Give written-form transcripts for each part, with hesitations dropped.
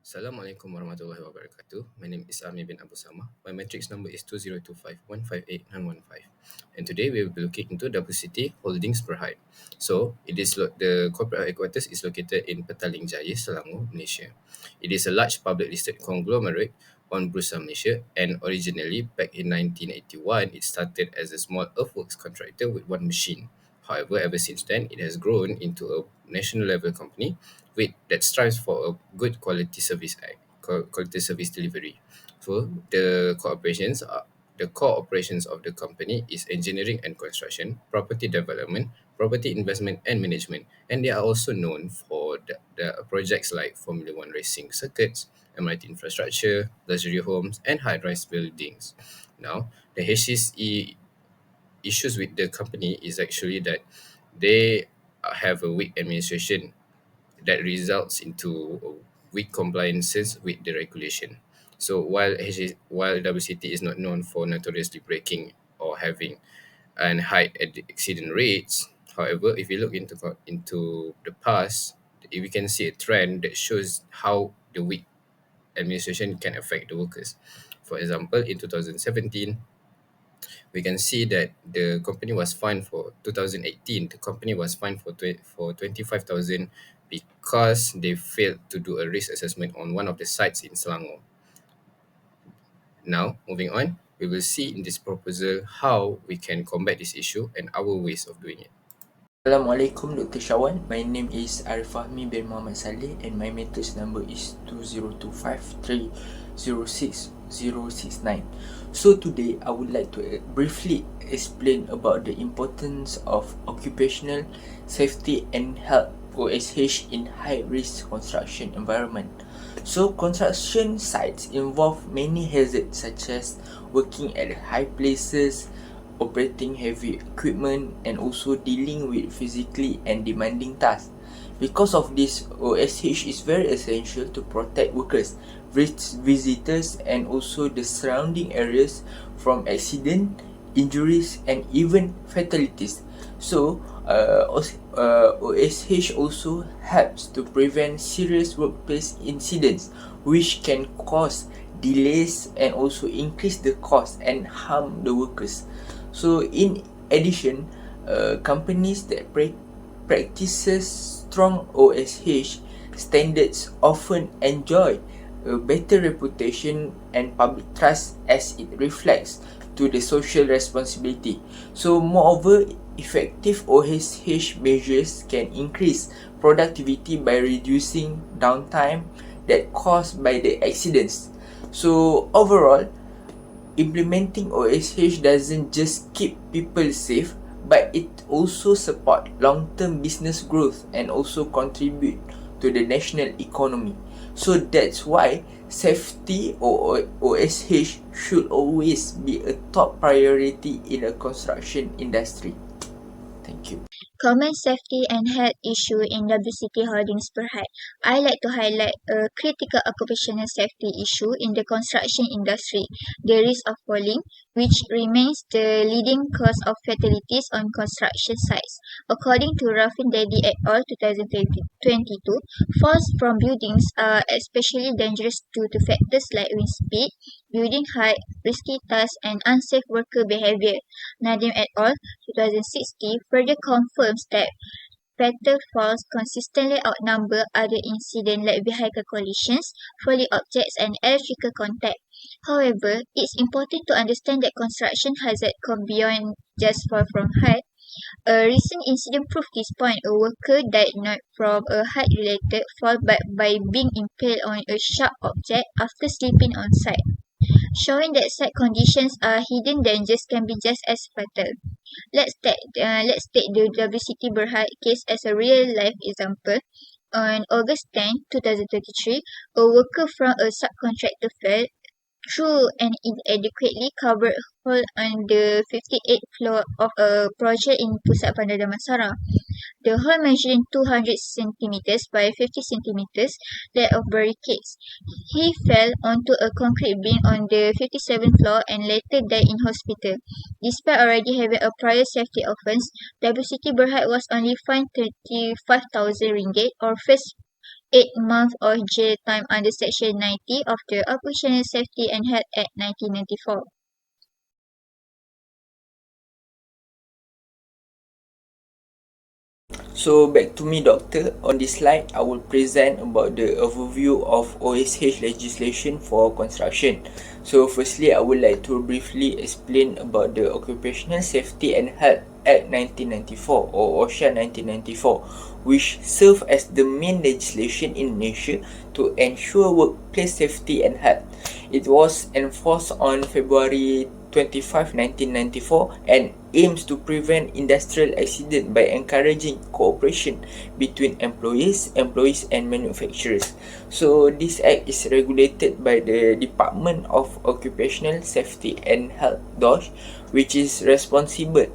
Assalamualaikum warahmatullahi wabarakatuh. My name is Ami bin Abu Samah. My matrix number is 2025158915. And today we will be looking into WCT Holdings Berhad. So, the corporate headquarters is located in Petaling Jaya, Selangor, Malaysia. It is a large public listed conglomerate on Bursa Malaysia, and originally back in 1981 it started as a small earthworks contractor with one machine. However, ever since then, it has grown into a national level company that strives for a good quality service delivery. So the core operations of the company is engineering and construction, property development, property investment and management, and they are also known for the projects like Formula One racing circuits, MRT infrastructure, luxury homes, and high-rise buildings. Now, the HCE issues with the company is actually that they have a weak administration that results into weak compliances with the regulation. So while WCT is not known for notoriously breaking or having an high accident rates, however, if you look into the past, we can see a trend that shows how the weak administration can affect the workers. For example, in 2017, we can see that the company was fined for 2018. The company was fined for 25,000 because they failed to do a risk assessment on one of the sites in Selangor. Now, moving on, we will see in this proposal how we can combat this issue and our ways of doing it. Assalamualaikum Dr. Shawan. My name is Arif Fahmi bin Muhammad Saleh and my matrix number is 2025306069. So today I would like to briefly explain about the importance of occupational safety and health OSH in high risk construction environment. So construction sites involve many hazards such as working at high places, operating heavy equipment, and also dealing with physically and demanding tasks. Because of this, OSH is very essential to protect workers, visitors, and also the surrounding areas from accident, injuries, and even fatalities. So, OSH also helps to prevent serious workplace incidents, which can cause delays and also increase the cost and harm the workers. So in addition, companies that practices strong OSH standards often enjoy a better reputation and public trust as it reflects to the social responsibility. So moreover, effective OSH measures can increase productivity by reducing downtime that caused by the accidents. So overall, implementing OSH doesn't just keep people safe, but it also support long-term business growth and also contribute to the national economy. So that's why safety or OSH should always be a top priority in the construction industry. Thank you. Common safety and health issue in WCT Holdings Berhad. I like to highlight a critical occupational safety issue in the construction industry, the risk of falling, which remains the leading cause of fatalities on construction sites. According to Rafin Dedi et al. 2022, falls from buildings are especially dangerous due to factors like wind speed, building height, risky tasks, and unsafe worker behavior. Nadim et al. 2060 further confirms that fatal falls consistently outnumber other incidents like vehicle collisions, falling objects, and electrical contact. However, it's important to understand that construction hazard go beyond just fall from height. A recent incident proved this point. A worker died not from a height-related fall but by being impaled on a sharp object after sleeping on site, showing that site conditions are hidden dangers can be just as fatal. Let's take the WCT Berhad case as a real-life example. On August 10, 2023, a worker from a subcontractor fell through an inadequately covered hole on the 58th floor of a project in Pusat Bandar Damansara. The hole measuring 200 centimeters by 50 centimeters lack of barricades. He fell onto a concrete beam on the 57th floor and later died in hospital. Despite already having a prior safety offence, WCT Berhad was only fined 35,000 ringgit or faced 8 months of jail time under Section 90 of the Occupational Safety and Health Act 1994. So back to me, doctor. On this slide, I will present about the overview of OSH legislation for construction. So firstly, I would like to briefly explain about the Occupational Safety and Health Act 1994 or OSHA 1994, which serve as the main legislation in Malaysia to ensure workplace safety and health. It was enforced on February 25, 1994 and aims to prevent industrial accident by encouraging cooperation between employees and manufacturers. So this act is regulated by the Department of Occupational Safety and Health (DOSH), which is responsible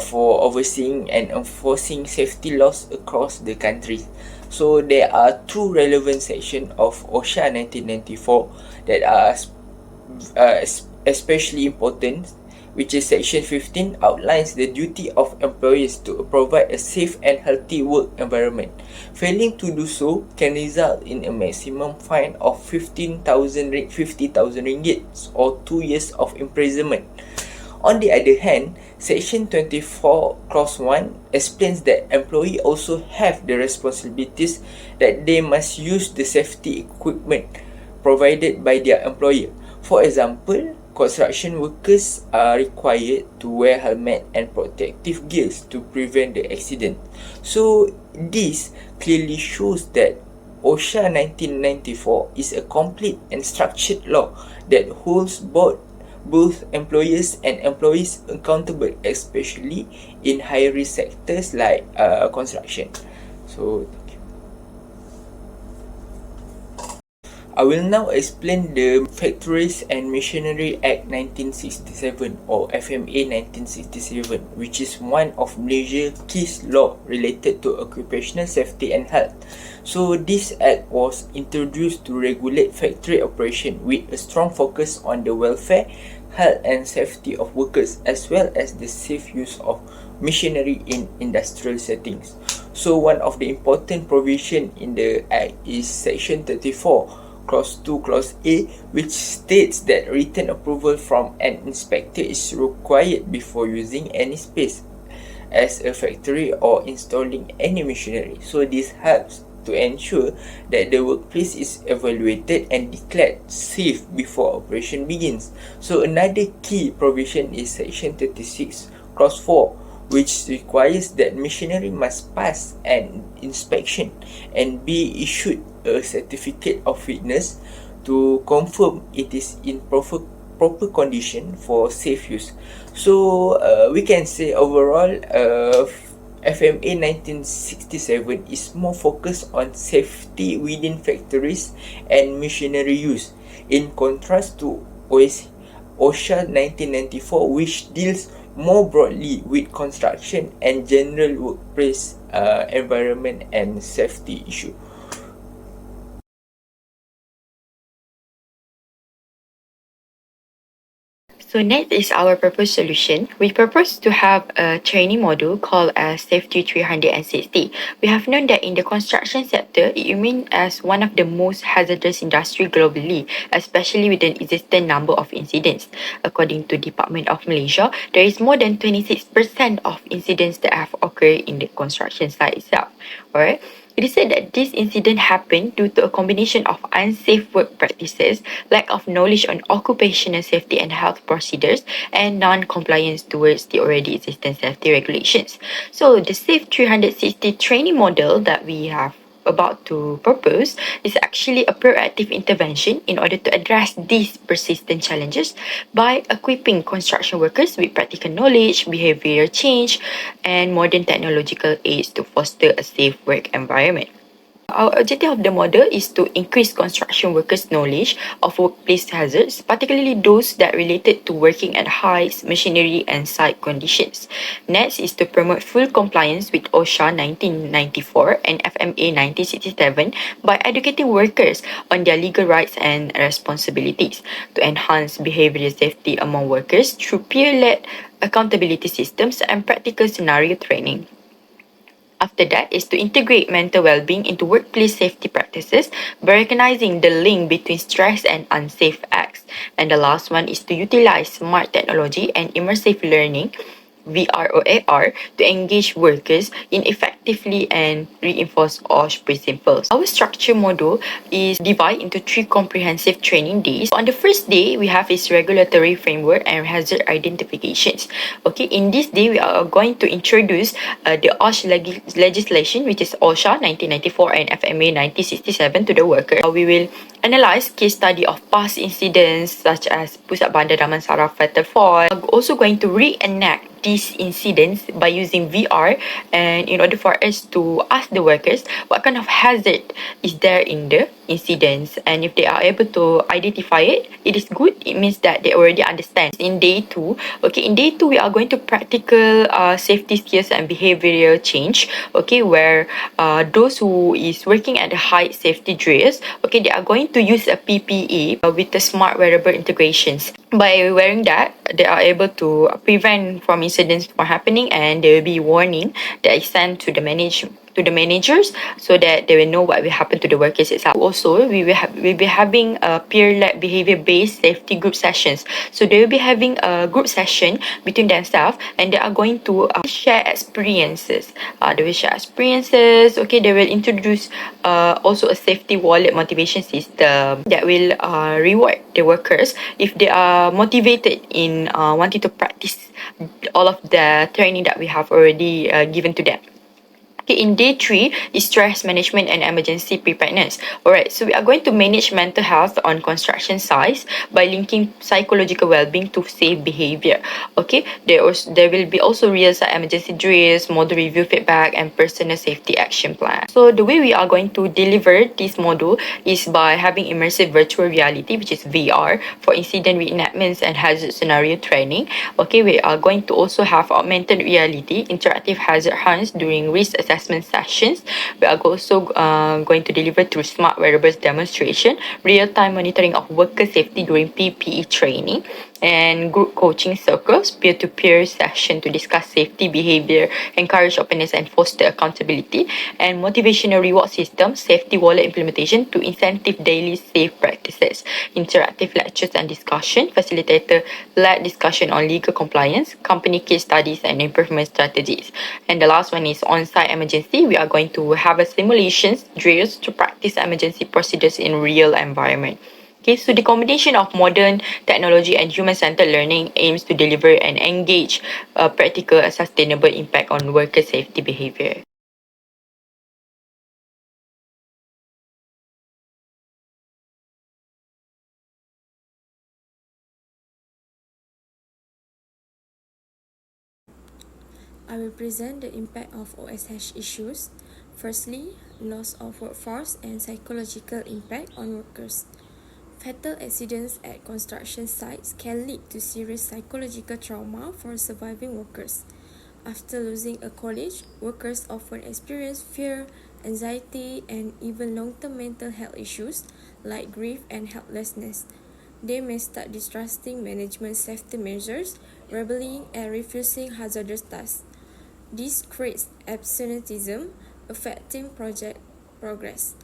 for overseeing and enforcing safety laws across the country. So there are two relevant sections of OSHA 1994 that are especially important, which is Section 15 outlines the duty of employers to provide a safe and healthy work environment. Failing to do so can result in a maximum fine of 50,000 ringgit or 2 years of imprisonment. On the other hand, Section 24 Clause 1 explains that employees also have the responsibilities that they must use the safety equipment provided by their employer. For example, construction workers are required to wear helmet and protective gears to prevent the accident. So this clearly shows that OSHA 1994 is a complete and structured law that holds both employers and employees accountable, especially in high-risk sectors like construction. So I will now explain the Factories and Machinery Act 1967 or FMA 1967, which is one of Malaysia's key law related to occupational safety and health. So this act was introduced to regulate factory operation with a strong focus on the welfare, health and safety of workers, as well as the safe use of machinery in industrial settings. So one of the important provision in the act is Section 34 Clause 2, Clause A, which states that written approval from an inspector is required before using any space as a factory or installing any machinery. So this helps to ensure that the workplace is evaluated and declared safe before operation begins. So another key provision is Section 36, Clause 4, which requires that machinery must pass an inspection and be issued a certificate of fitness to confirm it is in proper condition for safe use. So we can say overall FMA 1967 is more focused on safety within factories and machinery use, in contrast to OSHA 1994, which deals more broadly with construction and general workplace environment and safety issue. So next is our proposed solution. We propose to have a training module called as Safety 360. We have known that in the construction sector, it remains as one of the most hazardous industry globally, especially with an existing number of incidents. According to Department of Malaysia, there is more than 26% of incidents that have occurred in the construction site itself. Alright. It is said that this incident happened due to a combination of unsafe work practices, lack of knowledge on occupational safety and health procedures, and non-compliance towards the already existing safety regulations. So the Safe 360 training model that we have about to propose is actually a proactive intervention in order to address these persistent challenges by equipping construction workers with practical knowledge, behavioral change, and modern technological aids to foster a safe work environment. Our objective of the model is to increase construction workers' knowledge of workplace hazards, particularly those that related to working at heights, machinery, and site conditions. Next is to promote full compliance with OSHA 1994 and FMA 1967 by educating workers on their legal rights and responsibilities, to enhance behavioral safety among workers through peer-led accountability systems and practical scenario training. After that is to integrate mental well-being into workplace safety practices by recognizing the link between stress and unsafe acts. And the last one is to utilize smart technology and immersive learning, VR or AR, to engage workers in effectively and reinforce OSH principles. Our structure module is divided into 3 comprehensive training days. On the first day, we have its regulatory framework and hazard identifications. Okay, in this day, we are going to introduce the OSH legislation, which is OSHA 1994 and FMA 1967 to the worker. We will analyze case study of past incidents such as Pusat Bandar Damansara fatal fall. We're also going to reenact these incidents by using VR, and in order for us to ask the workers what kind of hazard is there in the incidents, and if they are able to identify it, it is good. It means that they already understand. In day 2, okay, in day 2 we are going to practical safety skills and behavioral change, okay, where those who is working at the height safety drills, okay, they are going to use a PPE with the smart wearable integrations. By wearing that, they are able to prevent from incidents from happening, and there will be warning that is sent to the managers so that they will know what will happen to the workers itself. Also, we'll be having a peer-led behavior-based safety group sessions. So they will be having a group session between themselves, and they are going to share experiences. They will share experiences. Okay, they will introduce also a safety wallet motivation system that will reward the workers if they are motivated in wanting to practice all of the training that we have already given to them. Okay, in day 3 is stress management and emergency preparedness. Alright, so we are going to manage mental health on construction sites by linking psychological well-being to safe behavior. Okay, there will be also real-time emergency drills, model review feedback, and personal safety action plan. So the way we are going to deliver this module is by having immersive virtual reality, which is VR, for incident reenactments and hazard scenario training. Okay, we are going to also have augmented reality, interactive hazard hunts during risk assessment sessions. We are also going to deliver through smart wearables demonstration, real-time monitoring of worker safety during PPE training, and group coaching circles, peer-to-peer session to discuss safety behavior, encourage openness and foster accountability, and motivational reward system, safety wallet implementation to incentive daily safe practices, interactive lectures and discussion, facilitator-led discussion on legal compliance, company case studies and improvement strategies. And the last one is on-site emergency. We are going to have a simulations drills to practice emergency procedures in real environment. Okay, so the combination of modern technology and human-centered learning aims to deliver and engage practical and sustainable impact on worker safety behavior. I will present the impact of OSH issues. Firstly, loss of workforce and psychological impact on workers. Fatal accidents at construction sites can lead to serious psychological trauma for surviving workers. After losing a colleague, workers often experience fear, anxiety, and even long-term mental health issues like grief and helplessness. They may start distrusting management safety measures, rebelling, and refusing hazardous tasks. This creates absenteeism, affecting project progress.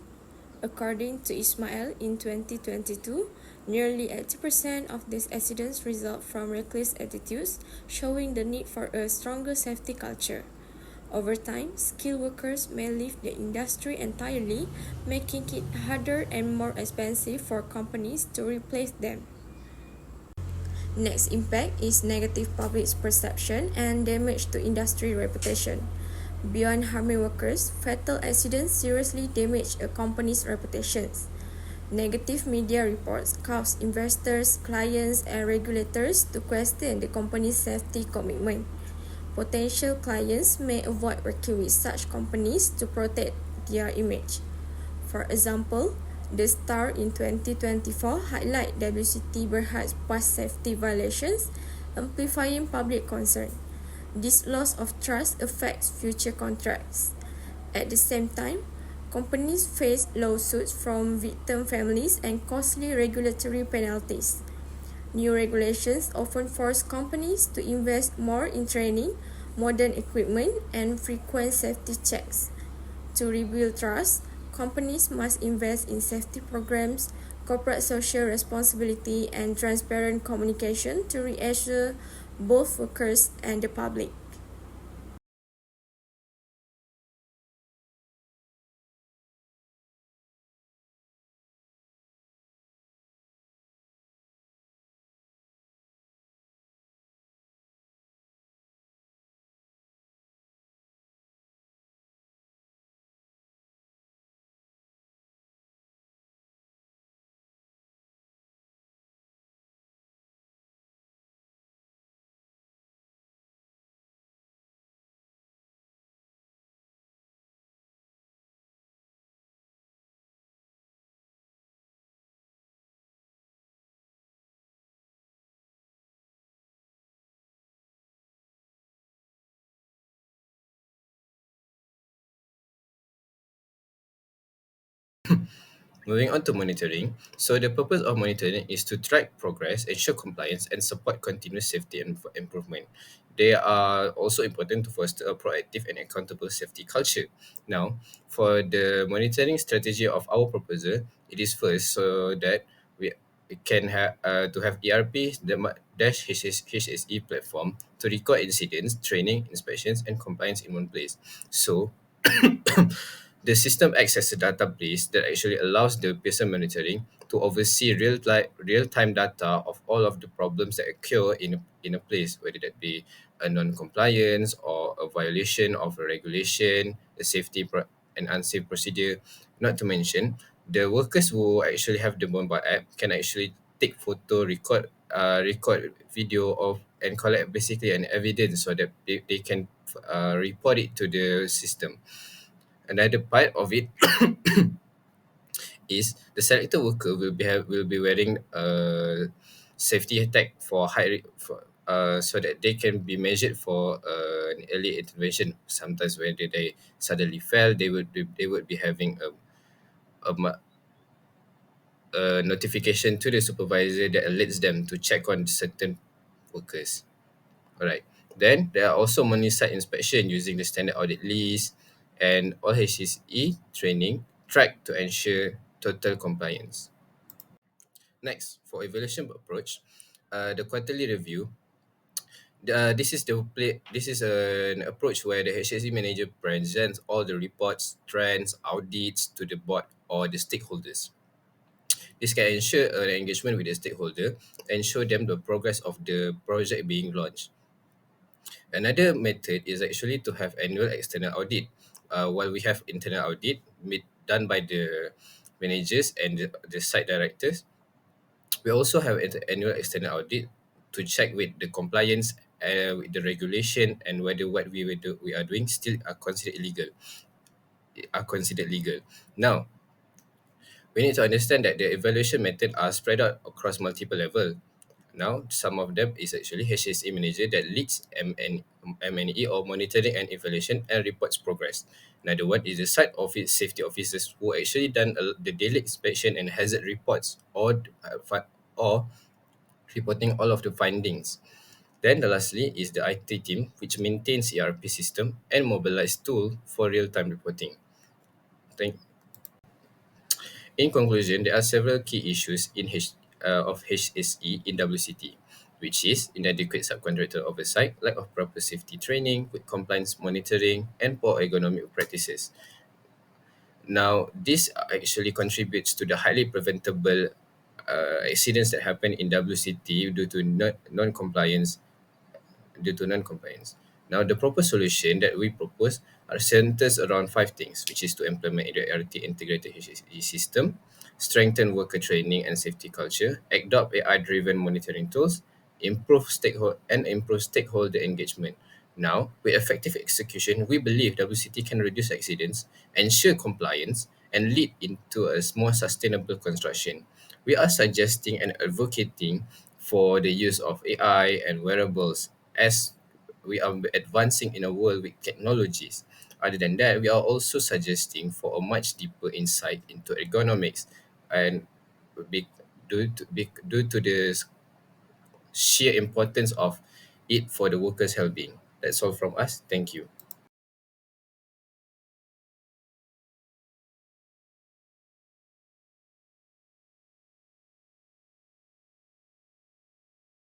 According to Ismail, in 2022, nearly 80% of these accidents result from reckless attitudes, showing the need for a stronger safety culture. Over time, skilled workers may leave the industry entirely, making it harder and more expensive for companies to replace them. Next impact is negative public perception and damage to industry reputation. Beyond harming workers, fatal accidents seriously damage a company's reputations. Negative media reports cause investors, clients, and regulators to question the company's safety commitment. Potential clients may avoid working with such companies to protect their image. For example, the Star in 2024 highlight WCT Berhad's past safety violations, amplifying public concern. This loss of trust affects future contracts. At the same time, companies face lawsuits from victim families and costly regulatory penalties. New regulations often force companies to invest more in training, modern equipment, and frequent safety checks. To rebuild trust, companies must invest in safety programs, corporate social responsibility, and transparent communication to reassure both workers and the public. Moving on to monitoring. So the purpose of monitoring is to track progress, ensure compliance, and support continuous safety and improvement. They are also important to foster a proactive and accountable safety culture. Now, for the monitoring strategy of our proposal, it is first so that we can have to have ERP, the dash HSE platform to record incidents, training, inspections, and compliance in one place. So the system acts as a database that actually allows the person monitoring to oversee real-time data of all of the problems that occur in a place, whether that be a non-compliance or a violation of a regulation, a an unsafe procedure. Not to mention, the workers who actually have the mobile app can actually take photo, record video of and collect basically an evidence so that they can report it to the system. Another part of it is the selected worker will be wearing a safety tag for so that they can be measured for an early intervention. Sometimes when they suddenly fell, they would be having a, ma- a notification to the supervisor that alerts them to check on certain workers. All right. Then there are also money site inspection using the standard audit list and all HSE training track to ensure total compliance. Next, for evaluation approach, the quarterly review. This is an approach where the HSE manager presents all the reports, trends, audits to the board or the stakeholders. This can ensure an engagement with the stakeholder and show them the progress of the project being launched. Another method is actually to have annual external audit. While we have internal audit done by the managers and the site directors, we also have an annual external audit to check with the compliance with the regulation and whether what we are doing still are considered legal. Now, we need to understand that the evaluation method are spread out across multiple levels. Now, some of them is actually HSA manager that leads MNE or monitoring and evaluation and reports progress. Another one is the site office safety officers who actually done the daily inspection and hazard reports or reporting all of the findings. Then the lastly is the IT team which maintains ERP system and mobilized tool for real-time reporting. Thank In conclusion, there are several key issues of HSE in WCT, which is inadequate subcontractor oversight, lack of proper safety training, good compliance monitoring, and poor ergonomic practices. Now, this actually contributes to the highly preventable accidents that happen in WCT due to non-compliance. Now, the proper solution that we propose are centers around five things, which is to implement the RT integrated HSE system, strengthen worker training and safety culture, adopt AI-driven monitoring tools, improve stakeholder engagement. Now, with effective execution, we believe WCT can reduce accidents, ensure compliance, and lead into a more sustainable construction. We are suggesting and advocating for the use of AI and wearables as we are advancing in a world with technologies. Other than that, we are also suggesting for a much deeper insight into ergonomics and be, due to the sheer importance of it for the workers' well-being. That's all from us. Thank you.